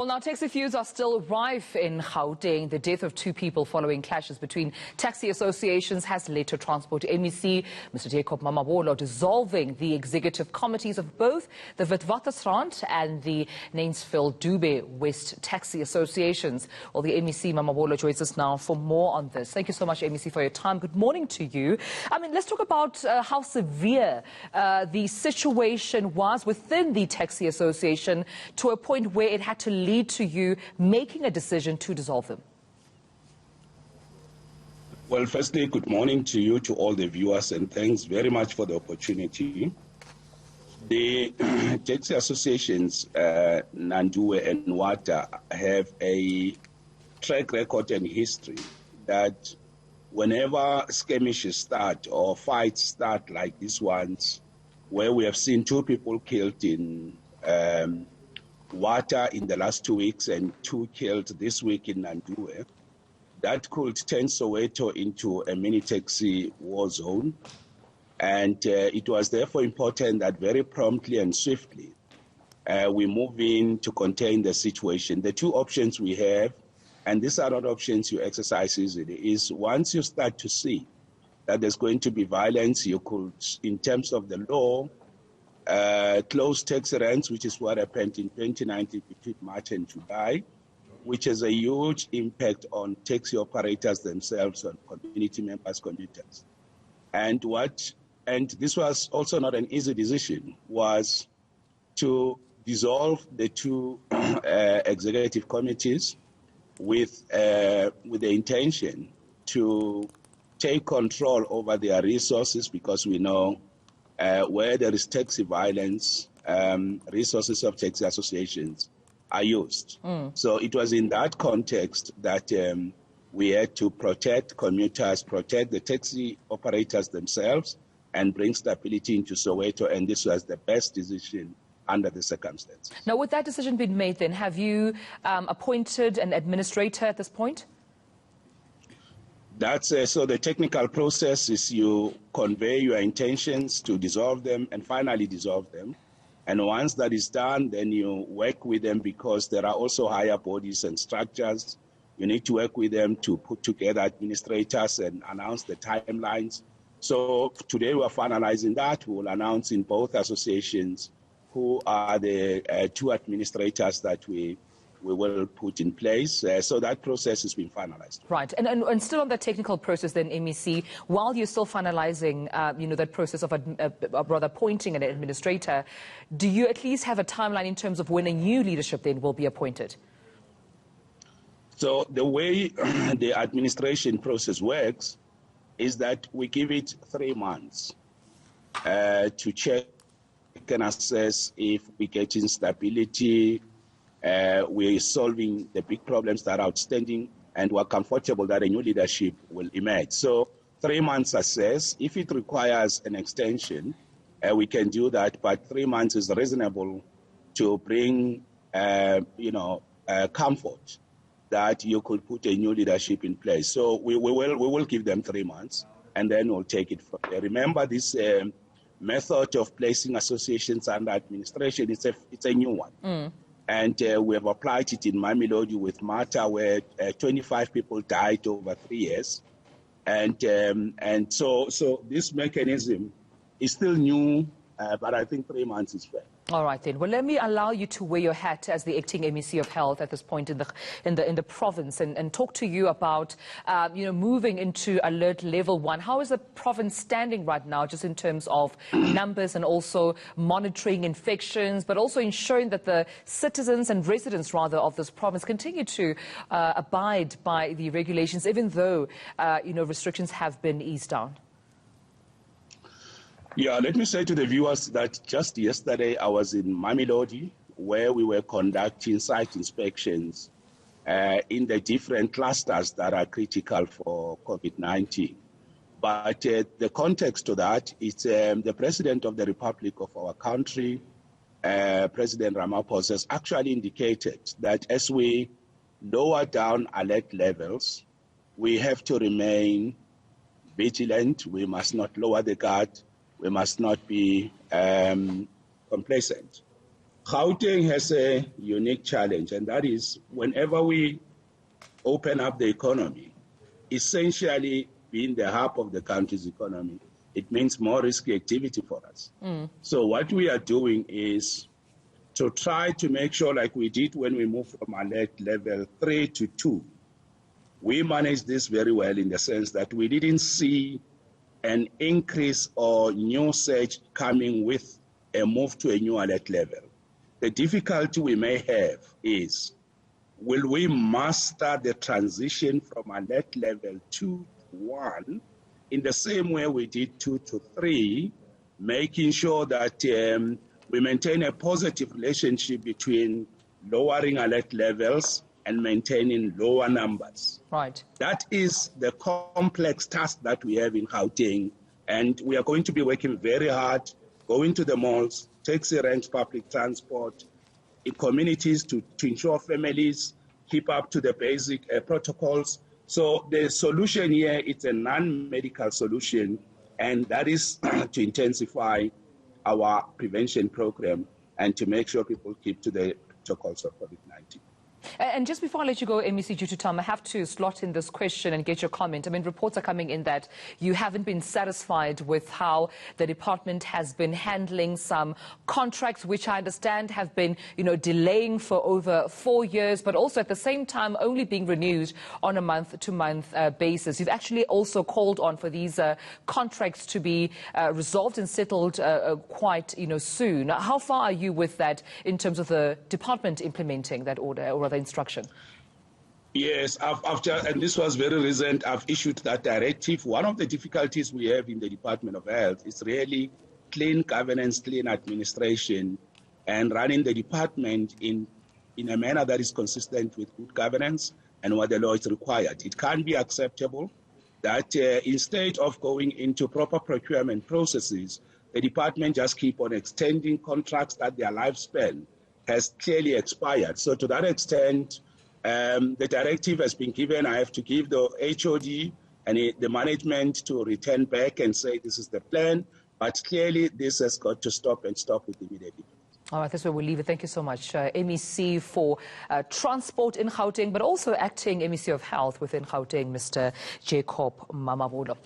Well, now taxi feuds are still rife in Gauteng. The death of two people following clashes between taxi associations has led to Transport MEC Mr. Jacob Mamabolo dissolving the executive committees of both the Witwatersrand and the Nancefield Dube West taxi associations. Well, the MEC Mamabolo joins us now for more on this. Thank you so much, MEC, for your time. Good morning to you. Let's talk about how severe the situation was within the taxi association to a point where it had to lead to you making a decision to dissolve them. Well, firstly, good morning to you, to all the viewers, and thanks very much for the opportunity. The taxi associations, Nandue and Wata, have a track record and history that whenever skirmishes start or fights start like these ones, where we have seen two people killed in Wata in the last 2 weeks and two killed this week in Nandue, that could turn Soweto into a mini taxi war zone. And it was therefore important that very promptly and swiftly we move in to contain the situation. The two options we have, and these are not options you exercise easily, is once you start to see that there's going to be violence, you could, in terms of the law, close taxi ranks, which is what happened in 2019 between March and July, which has a huge impact on taxi operators themselves, on community members, commuters. And this was also not an easy decision, was to dissolve the two executive committees with the intention to take control over their resources, because we know where there is taxi violence, resources of taxi associations are used. So it was in that context that we had to protect commuters, protect the taxi operators themselves, and bring stability into Soweto, and this was the best decision under the circumstances. Now, with that decision being made then, have you appointed an administrator at this point? That's so the technical process is you convey your intentions to dissolve them and finally dissolve them. And once that is done, then you work with them, because there are also higher bodies and structures. You need to work with them to put together administrators and announce the timelines. So today we are finalizing that. We will announce in both associations who are the two administrators that we will put in place. So that process has been finalized. Right. And still on the technical process then, MEC, while you're still finalizing, that process of rather appointing an administrator, do you at least have a timeline in terms of when a new leadership then will be appointed? So the way the administration process works is that we give it 3 months to check and assess if we get instability, we're solving the big problems that are outstanding, and we're comfortable that a new leadership will emerge. So 3 months assess. If it requires an extension, we can do that, but 3 months is reasonable to bring, comfort that you could put a new leadership in place. So we will give them 3 months, and then we'll take it from there. Remember, this method of placing associations under administration, it's a new one. And we have applied it in Mamelodi with Mata, where 25 people died over 3 years. And so this mechanism is still new, but I think 3 months is fair. All right then. Well, let me allow you to wear your hat as the acting MEC of Health at this point in the province, and talk to you about moving into alert level 1. How is the province standing right now, just in terms of numbers and also monitoring infections, but also ensuring that the citizens and residents rather of this province continue to abide by the regulations, even though restrictions have been eased down? Yeah, let me say to the viewers that just yesterday I was in Mamelodi, where we were conducting site inspections in the different clusters that are critical for COVID-19. But the context to that is the President of the Republic of our country, President Ramaphosa, has actually indicated that as we lower down alert levels, we have to remain vigilant. We must not lower the guard. We must not be complacent. Gauteng has a unique challenge, and that is whenever we open up the economy, essentially being the hub of the country's economy, it means more risky activity for us. So what we are doing is to try to make sure, like we did when we moved from alert level 3 to 2, we managed this very well in the sense that we didn't see an increase or new surge coming with a move to a new alert level. The difficulty we may have is, will we master the transition from alert level 2 to 1 in the same way we did 2 to 3, making sure that we maintain a positive relationship between lowering alert levels and maintaining lower numbers. Right. That is the complex task that we have in Gauteng, and we are going to be working very hard, going to the malls, taxi ranks, public transport, in communities to ensure families keep up to the basic protocols. So the solution here is a non-medical solution, and that is to intensify our prevention program and to make sure people keep to the protocols of COVID-19. And just before I let you go, MEC, due to time, I have to slot in this question and get your comment. I mean, reports are coming in that you haven't been satisfied with how the department has been handling some contracts, which I understand have been, delaying for over 4 years, but also at the same time only being renewed on a month-to-month basis. You've actually also called on for these contracts to be resolved and settled quite, soon. How far are you with that in terms of the department implementing that order or the instruction? Yes, and this was very recent, I've issued that directive. One of the difficulties we have in the Department of Health is really clean governance, clean administration, and running the department in a manner that is consistent with good governance and what the law is required. It can't be acceptable that instead of going into proper procurement processes, the department just keep on extending contracts that their lifespan has clearly expired. So to that extent, the directive has been given. I have to give the HOD and the management to return back and say this is the plan, but clearly this has got to stop and stop it immediately. All right, that's where we'll leave it. Thank you so much, MEC for Transport in Gauteng, but also acting MEC of Health within Gauteng, Mr. Jacob Mamabolo.